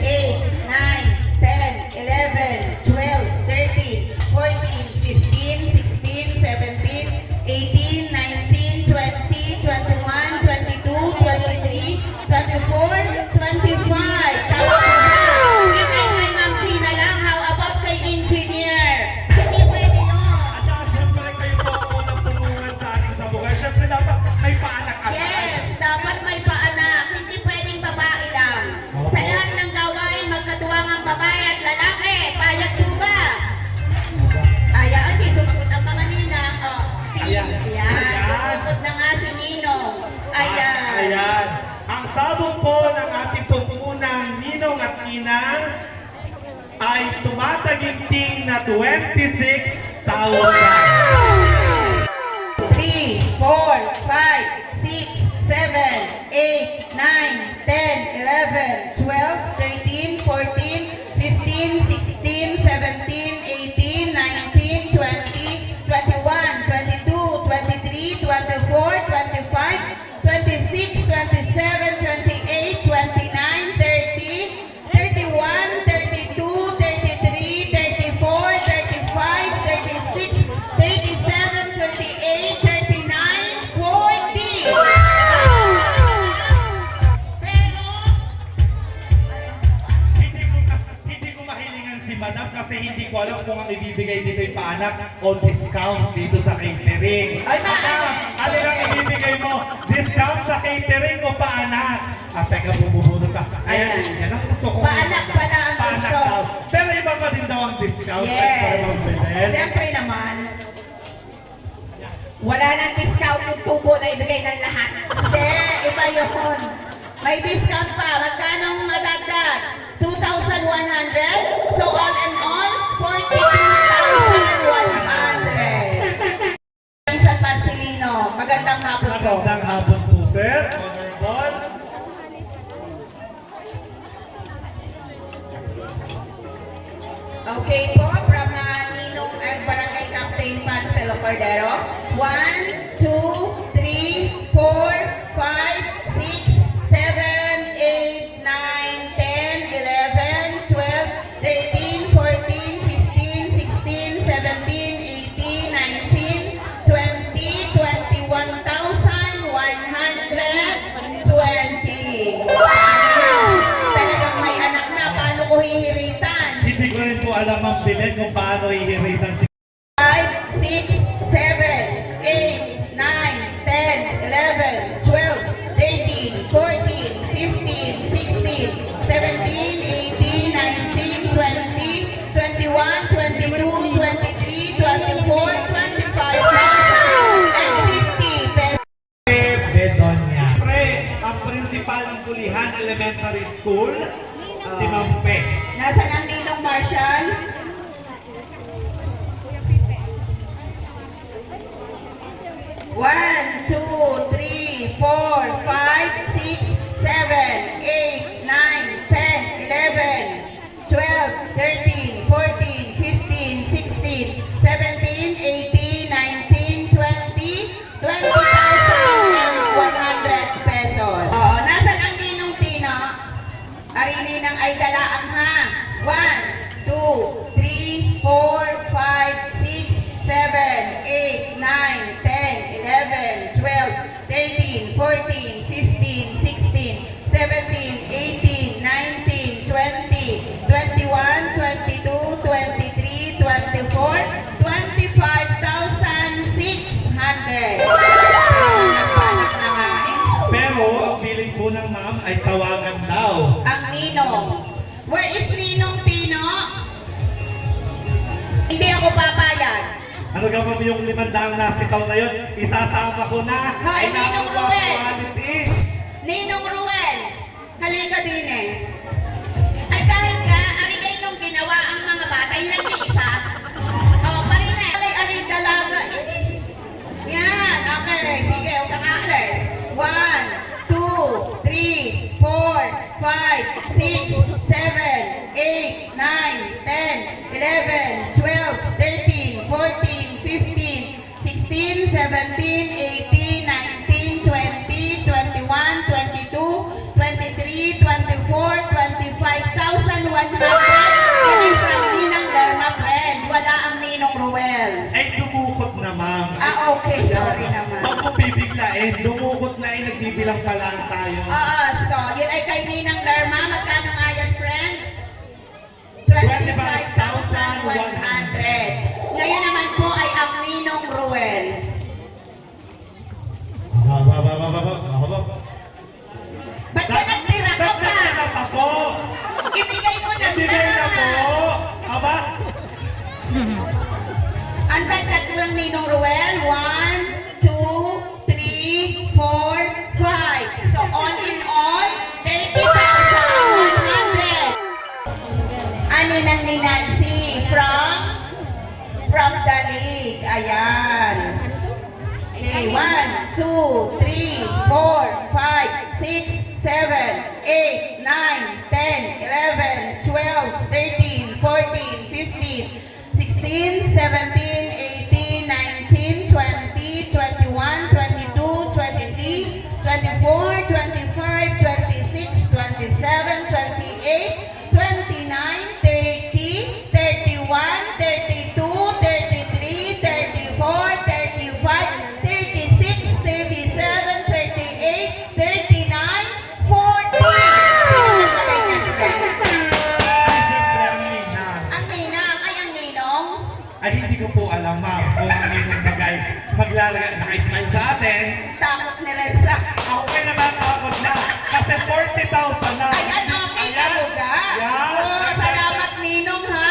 8, 9, 10, 11, 12, 13, 14, 15, 16, 17, 18, 19, 20, 21, 22, 23, 24, 25. Tama po ba? Yan ay kay Ma'am Gina lang. How about kay Engineer? Hindi pwede yun. At syempre kayo po ang unang pumungan sa ating sabugay. Syempre dapat may paanak agad. Yes, dapat may paanak. Hindi pwedeng babae lang. Oo. Sa lahat ng gawain, magkatuwang ang babae at lalaki. Payag po ba? Ayan, di sumagot ang mga ninang. Oh, Ayan. Ayan. Sumagot na nga si Ninong. Ayan. Ayan. Ang sabong po ng ating pumunang ninong at ninang ay tumataginting na 26,000. 3, 4, 5, 6, 7, 8, 9, 10, 11, 12, 13, 14, 15, 16, 17, 18, 19, 20, 21, 22, 23, 24, 25, 26, 27, 28, 29, 30, 31, 32, 33, 34, 35, 36, 37, 38, 39, 40. Pero, Hindi ko mahilingan si Madam kasi hindi ko alam kung ang ibibigay dito ay paanak o discount dito sa catering. Ay, Madam, ano ang ibibigay mo? Discount sa catering o paanak? Teka, bubunod pa. Ayan, yan ang gusto ko. Paanak pala ang Paanak discount. daw. Pero iba pa din daw ang discount. yes. Siyempre, Siyempre naman. Wala nang discount yung tubo na ibigay ng lahat. Hindi, iba yun. May discount pa. Magkano ang madagdag? 2,100. So all in all, 42,100. San Marcelino, magandang hapon po. magandang hapon po, sir. Honorable. Okay po, from Ninong and Barangay Captain Panfilo Cordero. 1, 2, 3, 4, 5, 6, 7, 8, 9, 10, 11, 12, 13, 14, 15, 16, 17, 18, 19, 20, 21,120. Talagang may anak na, paano ko hihiritan? Hindi ko rin po alam ang bilin kung paano ihiritan si 5, 6, 7, 8, 9, 10, 11, 12, 13, 14, 15, 16, 17, 18, 19, 20, 21, 22, 23, 24, 25,000 and 50 pesos. Bedonia. Pre, ang principal ng Pulihan Elementary School, si Ma'am Fe. Nasaan ang Ninong Marshall? One, two, three, four, five, six, 7, 8, 9, 10, 11, 12, 13, 14, 15, 16, 17, 18, 19, 20, 20,100 pesos. Oo, nasan ang Ninong Tino? Arili ng ay dalaang ha. 1, 2, 3, 4, 5, 6, 7, 8, 9, 10, 11, 12, 13, 14, 15, 16, 17, 18, 19, 20, 21, 22, 23, 24, 25,600. Nagpanak na nga eh. Pero ang bilin po ng ma'am ay tawagan daw. Ang Ninong. Where is Ninong Tino? Hindi ako papayag. Ano gawin mo yung 500 nasitaw na yun? Isasama ko na. Hoy, Ninong Ruel! quality. Ninong Ruel, halika din eh. Ay kahit ka, arigay nung ginawa ang mga bata, yung nag-iisa. O, parina, aray dalaga eh. Yan, okay, sige, huwag kang aalis. 1, 2, 3, 4, 5, 6, 7, 8, 9, 10, 11, 12, 13, 14, 15, 16, 17, 18, 19, 20, 21, 22, 23, 24, 25,100. Yan ay from Ninang Lerma, friend. Wala ang Ninong Ruel. Ay, dumukot na, ma'am. Okay, sorry naman. Huwag mo bibiglain. Dumukot na, nagbibilang pa lang tayo. So, yun ay kay Ninang Lerma. Magkano nga yan, friend? 25,100. Ngayon naman po ay ang Ninong Ruel. Ba't ka nagtira ka pa? Nagtira pa po. Ibigay mo na Ibigay na po. Aba, Ang dagdag ko lang Ninong Ruel, 1, 2, 3, 4, 5. So all in all, 30,100. Ani nang ni Nancy from the league. Ayan. Okay, 1, 2, 3, 4, 5, 6, 7, 8, 9, 10, 11, 12, 13, 14, 15, 16, 17, 18, 19, 20, 21, 22, 23, 24, 25, 26, 27, 28, 29, 30, 31, 32, 33, 34, 35, 36, 37, 38, 39, 40. Sino naglagay niyan, friend? ay, siyempre ang ninang. Ang ninang ay ang ninong. Ay, hindi ko po alam, ma'am, kung ang ninong maglalagay, naka-smile sa atin. Takot ni Redsa. Ako kayo natatakot na. Kasi 40,000 na. Ayan, okay Ayan. talaga. Yan. Oh, salamat ninong ha.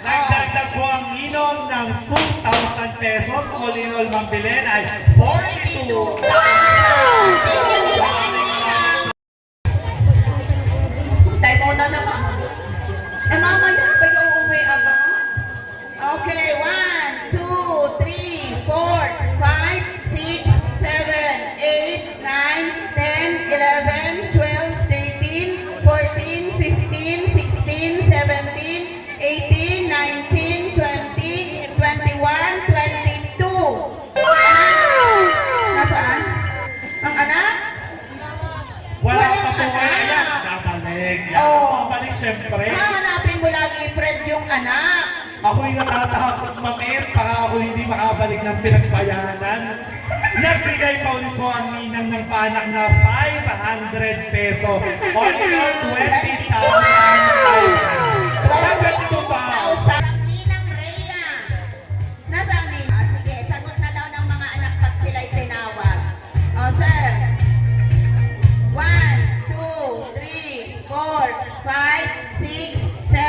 Nagdagdag po ang ninong ng 2,000 pesos. All in all, ma'am Belen, ay 42. 42,000. Thank you, ninang. Tayo muna naman. Mamaya, ba't uuwi agad? Okay, 1, 2, 3, 4, 5, 6, 7, 8, 9, 10, 11, 12, 13, 14, 15, 16, 17, 18, 19, 20, 21, 22. Nasaan? Ang anak? Wala Walang pa po anak. kayo. Ayan, babalik. Yan, Oh. babalik syempre. Hahanapin mo lagi, friend, yung anak. Ako'y natatakot, mamit, para ako hindi makabalik ng pinagbayanan. Nagbigay pa ulit po ang ninang ng panak na 500 pesos. All in all, 20,000. Dapat ito ba? 22,000. Ninang Rhea. Nasaan nila? Sige, sagot na daw ng mga anak pag sila'y tinawag. Sir. 1, 2, 3, 4, 5, 6, 7,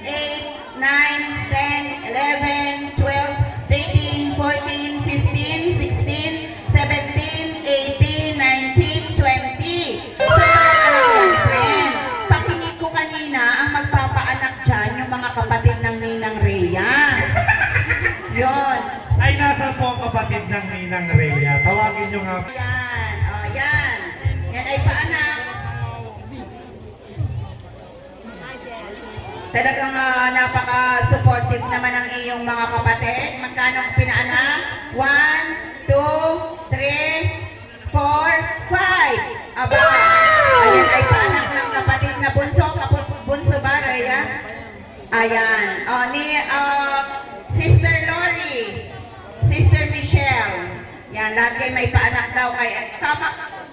8, 9, 10, 11, 12, 13, 14, 15, 16, 17, 18, 19, 20. So, mga anak yan, friend. Pakinig ko kanina ang magpapaanak dyan, yung mga kapatid ng Ninang Rhea. Yun. Ay, nasa po ang kapatid ng ninang Rhea. Tawagin nyo nga. Yan. Yan. Yan ay paanak. Talagang napaka-supportive naman ang iyong mga kapatid. Magkano ang pinaanak? 1, 2, 3, 4, 5. Aba, ayan ay paanak ng kapatid na bunso. Bunso ba, Rhea? Ayan. Sister Lori. Sister Michelle. Yan, lahat kayo may paanak daw kay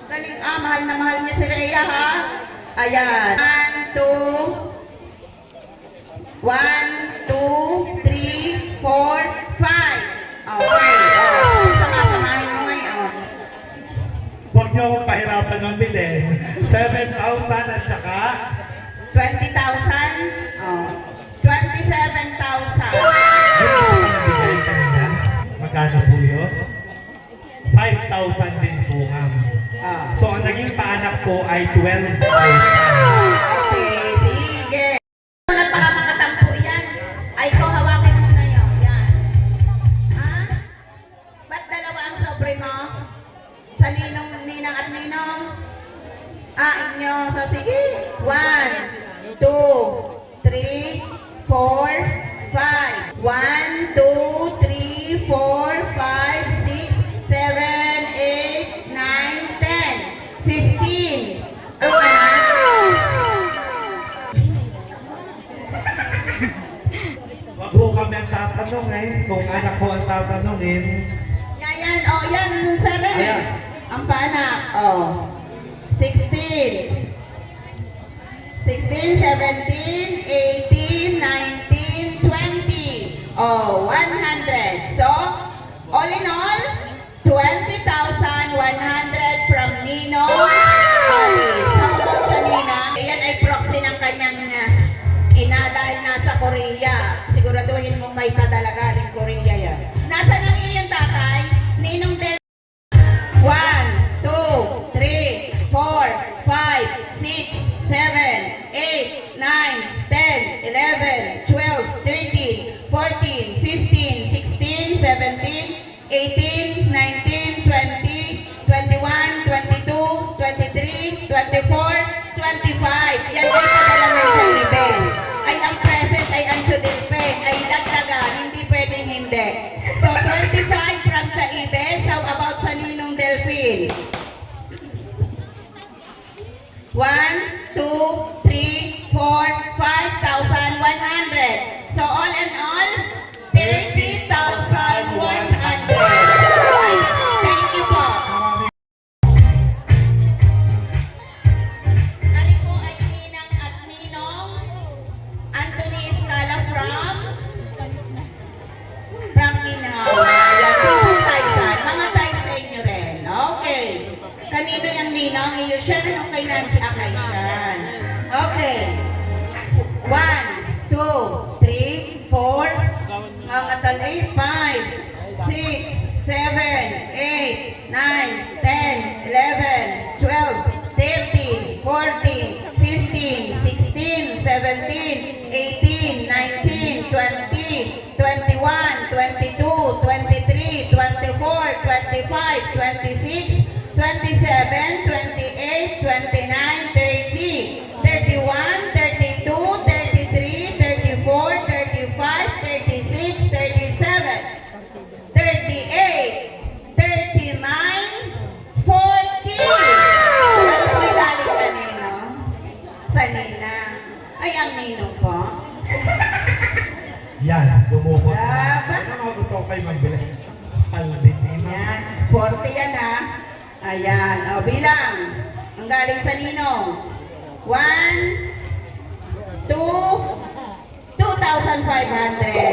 galing mahal na mahal niyo si Rhea ha. Ayan. 1, 2, 3, 4, 5. Okay. Sama-samahin mo ngayon. Huwag niyo akong pahirapan ng bilhin. 7,000 at saka 20,000. 27,000. yung isa pang nabigay kanina. Magkano po yun? 5,000 din po, ma'am. So, ang naging paanak po ay 12,000. Okay, sige. Muna para makatampo yan. Ay, ikaw hawakin mo na yun. Yan. Ha? Ba't dalawa ang sobre mo? Sa ninang at ninong? Inyo. So, sige. 1, 2, 3, 4, 5. 1, 2, 3, 4, 5, 6, 7, 8, 9, 10, 15. Wag ho kami ang tatanungin. Kung anak ko ang tatanungin, Yan, oh, yan, sa Ayan. res. Ang panak, oh. 16. 16, 17, 18, 19, 20. Oh, 100. So, all in all, 20,100 from Nino. Alice. How about sa Nina? Ayan ay proxy ng kanyang ina dahil nasa Korea. Siguraduhin mong may padala galing Korea yan. Nasa ng iyong tatay? Ninong Del 1, 2, 3, 4, 5, 6, 7, 8, 9, 10, 11, 12, 13, 14, 15, 16, 17, 18, 19, 20, 21, 22, 23, 24, 25. Yan ay padala ng Jollibes. Ay ang present ay ang Chudilpen. Ay dagdagan, hindi pwedeng hindi. So 25 from Chaibes. How about sa Ninong Delphine? 1, 2, 3, 4, 5,100. So all in all, 30,100. Thank you po. Ari po ay Ninang at Ninong Anthony Escala from Ginhawa. Ayan, Tito Tyson. Mga Tyson nyo rin. Okay. Kanino yung Ninang? Iyo siya. Ano kay Nancy Akaisyan? Okay. 1, 2, 3, 4, mga talay, 5, 6, 7, 8, 9, 10, 11, 12, 13, 14, 15, 16, 17, 18, 19, 20, 21, 22, 23, 24, 25, 26, 27, 28, 29, 30, 31, 32, 33, 34, 35, 36, 37, 38, 39, 40. Ano po'y galing kanino? Sa Nina. Ay, ang Ninong po. yan, dumukot na. Aba. Ano mga gusto ko kayo magbili? Palbit ni Ma. Ayan, 40 yan ha. Ayan, o bilang. Ang galing sa Ninong. 1, 2, 2,500.